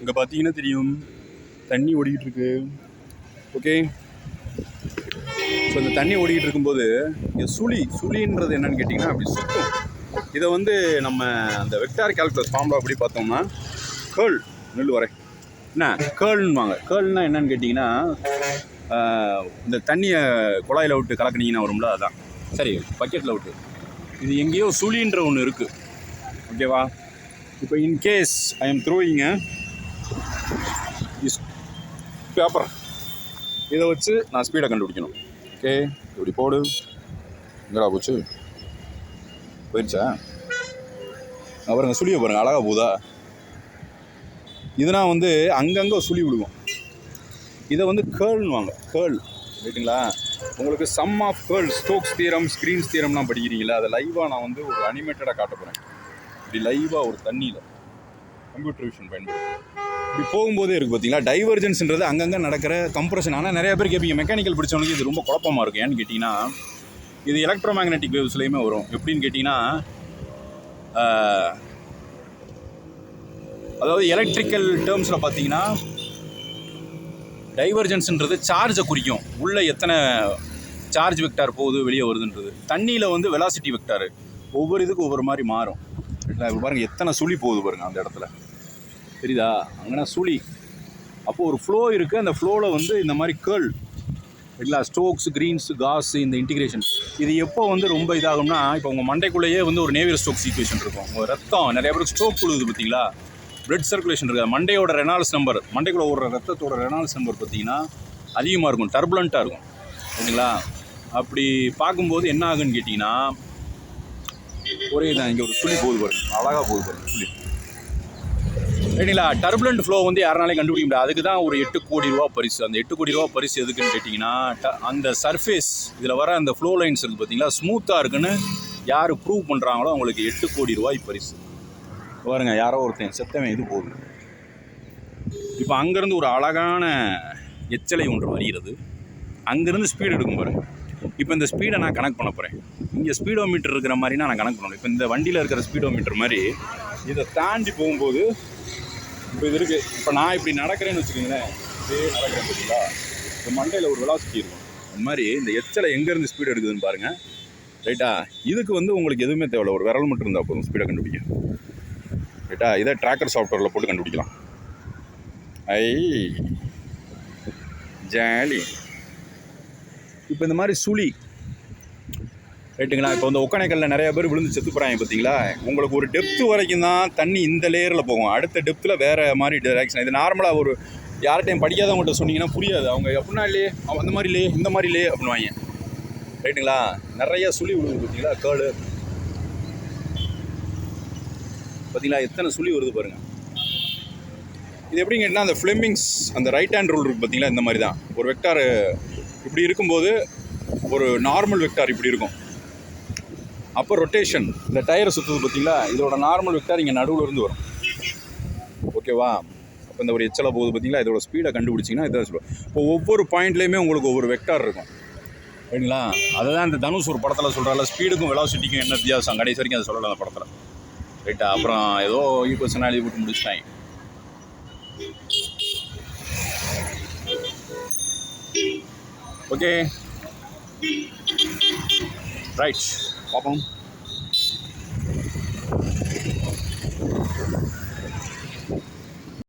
இங்கே பார்த்தீங்கன்னா தெரியும் தண்ணி ஓடிக்கிட்டு இருக்கு. ஓகே, ஸோ இந்த தண்ணி ஓடிக்கிட்டு இருக்கும்போது இங்கே சுழின்றது என்னன்னு கேட்டிங்கன்னா அப்படி சுற்றும். இதை வந்து நம்ம அந்த வெக்டார் கால்குலஸ் ஃபார்முலா அப்படி பார்த்தோம்னா கேர்ள் நெல் வரை என்ன கேர்ள்னுவாங்க. கேர்ள்னா என்னன்னு கேட்டிங்கன்னா இந்த தண்ணியை குழாயில் விட்டு கலக்குனீங்கன்னா வரும்ல, அதான். சரி, பக்கெட்டில் விட்டு இது எங்கேயோ சுழின்ற ஒன்று இருக்குது. ஓகேவா? இப்போ in case I am throwing is paper, இதை வச்சு நான் ஸ்பீடை கண்டுபிடிக்கணும். ஓகே, இப்படி போடு. எங்கடா போச்சு? போயிடுச்சா? பாருங்க, சுழியை பாருங்கள், அழகாக போகுதா? இதுனா வந்து அங்கங்கே சுழி விடுவோம். இதை வந்து கேர்ள்னுவாங்க, கேர்ள். ரைட்டுங்களா? உங்களுக்கு some of curl, Stokes theorem, Green's தியரம்லாம் படிக்கிறீங்களா? அதை லைவாக நான் வந்து ஒரு அனிமேட்டடாக காட்ட போகிறேன். இப்படி லைவாக ஒரு தண்ணியில் கம்ப்யூட்டர் விஷன் பயன்படுத்தி இப்படி போகும்போதே இருக்குது பார்த்தீங்களா? டைவர்ஜென்ஸ்ன்றது அங்கங்கே நடக்கிற கம்ப்ரெஷன். ஆனால் நிறைய பேர் கேட்பீங்க, மெக்கானிக்கல் படித்தவனுக்கு இது ரொம்ப குழப்பமாக இருக்கும். ஏன்னு கேட்டிங்கன்னா இது எலக்ட்ரோ மேக்னெட்டிக் வேவ்ஸ்லேயுமே வரும். எப்படின்னு கேட்டிங்கன்னா அதாவது எலக்ட்ரிக்கல் டேர்ம்ஸில் பார்த்தீங்கன்னா டைவர்ஜென்ஸ்ன்றது சார்ஜை குறிக்கும். உள்ளே எத்தனை சார்ஜ் வெக்டார் போகுது வெளியே வருதுன்றது. தண்ணியில் வந்து வெலாசிட்டி வெக்டார் ஒவ்வொரு இதுக்கு ஒவ்வொரு மாதிரி மாறும். இப்போ பாருங்கள் எத்தனை சுழி போகுது பாருங்கள் அந்த இடத்துல, தெரியுதா? அங்கன்னா சுழி. அப்போது ஒரு ஃப்ளோ இருக்குது. அந்த ஃப்ளோவில் வந்து இந்த மாதிரி கேர்ள் இல்லைங்களா, ஸ்டோக்ஸ், கிரீன்ஸ், காஸ், இந்த இன்டிகிரேஷன் இது எப்போ வந்து ரொம்ப இதாகும்னா, இப்போ உங்கள் மண்டைக்குள்ளேயே வந்து ஒரு நேவியர் ஸ்டோக்ஸ் ஈக்குவேஷன் இருக்கும். உங்கள் ரத்தம் நிறைய பேருக்கு ஸ்ட்ரோக் கொடுக்குது பார்த்தீங்களா? பிளட் சர்க்குலேஷன் இருக்குது. மண்டையோட ரெனால்ஸ் நம்பர், மண்டைக்குள்ளே ஓடுற ரத்தத்தோட ரெனால்ஸ் நம்பர் பார்த்தீங்கன்னா அதிகமாக இருக்கும், டர்புலண்ட்டாக இருக்கும். ஓகேங்களா? அப்படி பார்க்கும்போது என்ன ஆகுன்னு கேட்டிங்கன்னா ஒரே தான். இங்கே ஒரு சுழி போகுது பாருங்க, அழகாக போகுது பாருங்க சுழி. சரிங்களா? டர்புலண்ட் ஃப்ளோ வந்து யாருனாலையும் கண்டுபிடிக்க முடியாது. அதுக்கு தான் ஒரு 8 கோடி ரூபா பரிசு. அந்த 8 கோடி ரூபா பரிசு எதுக்குன்னு கேட்டிங்கன்னா அந்த சர்ஃபேஸ் இதில் வர அந்த ஃப்ளோ லைன்ஸ் இருக்குது பார்த்தீங்களா, ஸ்மூத்தாக இருக்குன்னு யார் ப்ரூவ் பண்ணுறாங்களோ அவங்களுக்கு 8 கோடி ரூபாய் பரிசு. பாருங்க, யாரோ ஒருத்தன் செத்தவன் இது போகுது. இப்போ அங்கேருந்து ஒரு அழகான எச்சலை ஒன்று வருகிறது. அங்கேருந்து ஸ்பீடு எடுக்கும் பாருங்கள். இப்போ இந்த ஸ்பீடை நான் கனெக்ட் பண்ண போகிறேன். இங்கே ஸ்பீடோ மீட்டர் இருக்கிற மாதிரினா நான் கனெக்ட் பண்ணணும். இப்போ இந்த வண்டியில் இருக்கிற ஸ்பீடோ மீட்டர் மாதிரி இதை தாண்டி போகும்போது இப்போ இது இருக்குது. இப்போ நான் இப்படி நடக்கிறேன்னு வச்சுக்கோங்களேன், இதே நடக்கிறேன் பார்த்தீங்களா? இந்த மண்டையில் ஒரு வெலாசிட்டி இருக்கும். அந்த மாதிரி இந்த எச்சலை எங்கேருந்து ஸ்பீடு எடுக்குதுன்னு பாருங்கள். ரைட்டா? இதுக்கு வந்து உங்களுக்கு எதுவுமே தேவையில்ல, ஒரு விரல் மட்டும் இருந்தால் போதும் ஸ்பீடை கண்டுபிடிக்க. ரைட்டா? இதை ட்ராக்கர் சாஃப்ட்வேரில் போட்டு கண்டுபிடிக்கலாம். ஐ ஜாலி. இப்போ இந்த மாதிரி சுழி, ரைட்டுங்களா? இப்போ இந்த ஒக்கணைக்கல்ல நிறைய பேர் விழுந்து செத்து போகிறாங்க பார்த்தீங்களா? உங்களுக்கு ஒரு டெப்த்து வரைக்கும் தான் தண்ணி இந்த லேயரில் போகும். அடுத்த டெப்த்தில் வேறு மாதிரி டைரெக்ஷன். இது நார்மலாக ஒரு யார்கிட்டையும் படிக்காதவங்கள்ட்ட சொன்னீங்கன்னா புரியாது. அவங்க எப்படின்னா இல்லையே, அந்த மாதிரி இல்லையே, இந்த மாதிரி இல்லையே அப்படின்வாங்க. ரைட்டுங்களா? நிறைய சுழி விழுது பார்த்தீங்களா? கேர்டு பார்த்தீங்களா? எத்தனை சுழி வருது பாருங்கள். இது எப்படின்னு கேட்டிங்கன்னா அந்த ஃப்ளெமிங்ஸ் அந்த ரைட் ஹேண்ட் ரூல் இருக்குது பார்த்தீங்களா? இந்த மாதிரி தான் ஒரு வெக்டார் இப்படி இருக்கும்போது ஒரு நார்மல் வெக்டார் இப்படி இருக்கும். அப்போ ரொட்டேஷன், இந்த டயரை சுற்றுது பார்த்தீங்களா? இதோட நார்மல் வெக்டார் இங்கே நடுவில் இருந்து வரும். ஓகேவா? அப்போ இந்த ஒரு எச்சலை போகுது பார்த்தீங்களா? இதோட ஸ்பீடை கண்டுபிடிச்சிங்கன்னா இதான் சொல்லுவோம். இப்போ ஒவ்வொரு பாயிண்ட்லேயுமே உங்களுக்கு ஒவ்வொரு வெக்டார் இருக்கும். சரிங்களா? அதுதான் இந்த தனுஷ் ஒரு படத்தில் சொல்கிறால, ஸ்பீடுக்கும் வெலாசிட்டிக்கும் என்ன வித்தியாசம், கடைசி வரைக்கும் அதை சொல்லலை அந்த படத்தில். ரைட்டா? அப்புறம் ஏதோ ஈக்குவேஷனாக எழுதி போட்டு முடிச்சிட்டாங்க. ஓகே, ரைட், பார்ப்போம்.